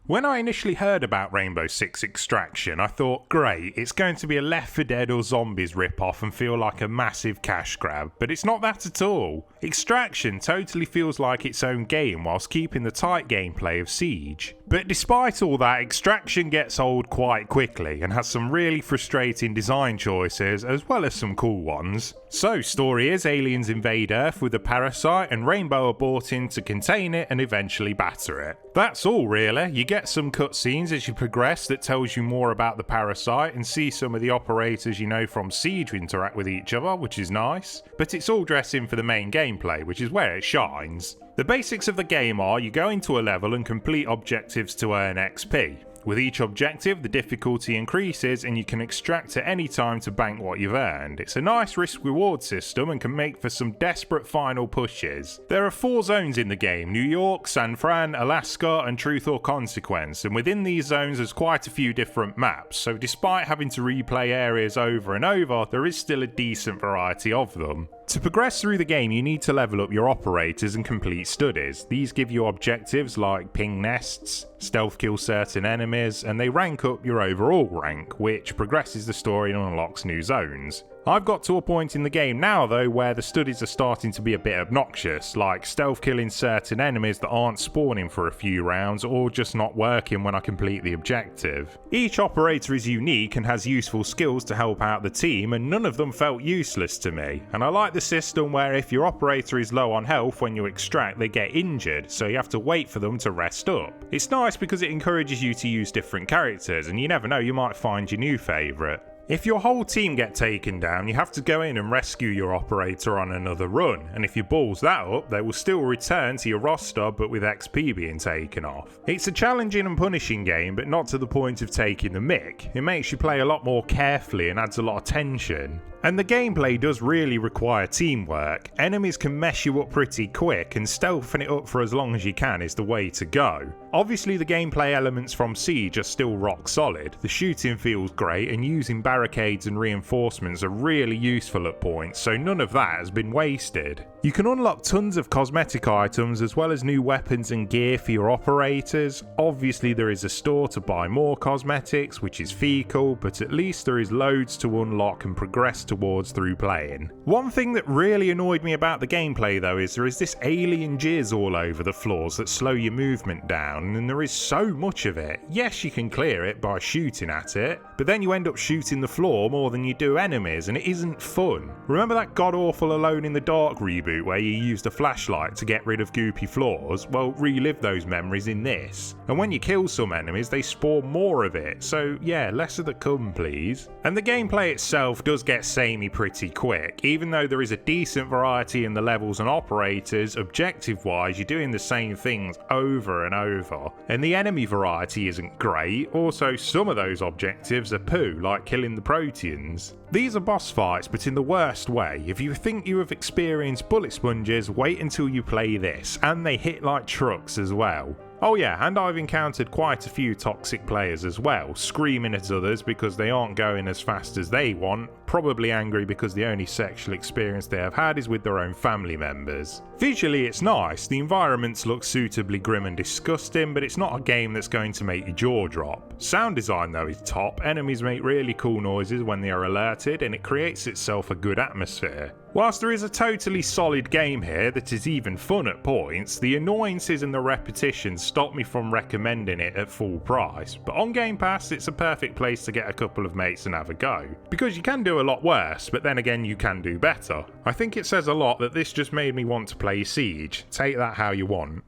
When I initially heard about Rainbow Six Extraction, I thought, great, it's going to be a Left 4 Dead or Zombies ripoff and feel like a massive cash grab, but it's not that at all. Extraction totally feels like its own game whilst keeping the tight gameplay of Siege. But despite all that, Extraction gets old quite quickly and has some really frustrating design choices as well as some cool ones. So, story is aliens invade Earth with a parasite and Rainbow are brought in to contain it and eventually batter it. That's all really. You get some cutscenes as you progress that tells you more about the parasite and see some of the operators you know from Siege interact with each other, which is nice. But it's all dressing for the main gameplay, which is where it shines. The basics of the game are you go into a level and complete objectives to earn XP. With each objective, the difficulty increases and you can extract at any time to bank what you've earned. It's a nice risk-reward system and can make for some desperate final pushes. There are 4 zones in the game: New York, San Fran, Alaska and Truth or Consequence, and within these zones there's quite a few different maps, so despite having to replay areas over and over, there is still a decent variety of them. To progress through the game, you need to level up your operators and complete studies. These give you objectives like ping nests, stealth kill certain enemies, and they rank up your overall rank, which progresses the story and unlocks new zones. I've got to a point in the game now though where the studies are starting to be a bit obnoxious, like stealth killing certain enemies that aren't spawning for a few rounds or just not working when I complete the objective. Each operator is unique and has useful skills to help out the team, and none of them felt useless to me, and I like the system where if your operator is low on health when you extract they get injured, so you have to wait for them to rest up. It's nice because it encourages you to use different characters, and you never know, you might find your new favourite. If your whole team get taken down, you have to go in and rescue your operator on another run, and if you balls that up, they will still return to your roster but with XP being taken off. It's a challenging and punishing game, but not to the point of taking the mick. It makes you play a lot more carefully and adds a lot of tension. And the gameplay does really require teamwork. Enemies can mess you up pretty quick, and stealthing it up for as long as you can is the way to go. Obviously the gameplay elements from Siege are still rock solid, the shooting feels great and using barricades and reinforcements are really useful at points, so none of that has been wasted. You can unlock tons of cosmetic items as well as new weapons and gear for your operators. Obviously there is a store to buy more cosmetics, which is fecal, but at least there is loads to unlock and progress towards through playing. One thing that really annoyed me about the gameplay though is there is this alien jizz all over the floors that slow your movement down, and there is so much of it. Yes, you can clear it by shooting at it, but then you end up shooting the floor more than you do enemies, and it isn't fun. Remember that god-awful Alone in the Dark reboot where you used a flashlight to get rid of goopy floors? Well, relive those memories in this. And when you kill some enemies, they spawn more of it, so yeah, less of the cum please. And the gameplay itself does get samey pretty quick. Even though there is a decent variety in the levels and operators, objective-wise you're doing the same things over and over. And the enemy variety isn't great, also some of those objectives are poo, like killing the Proteans. These are boss fights, but in the worst way. If you think you have experienced bullet sponges, wait until you play this, and they hit like trucks as well. Oh yeah, and I've encountered quite a few toxic players as well, screaming at others because they aren't going as fast as they want, probably angry because the only sexual experience they have had is with their own family members. Visually it's nice, the environments look suitably grim and disgusting, but it's not a game that's going to make your jaw drop. Sound design though is top, enemies make really cool noises when they are alerted, and it creates itself a good atmosphere. Whilst there is a totally solid game here that is even fun at points, the annoyances and the repetition stop me from recommending it at full price, but on Game Pass it's a perfect place to get a couple of mates and have a go. Because you can do a lot worse, but then again you can do better. I think it says a lot that this just made me want to play Siege. Take that how you want.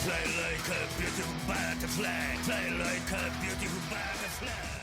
Fly like a beautiful butterfly. Fly like a beautiful butterfly.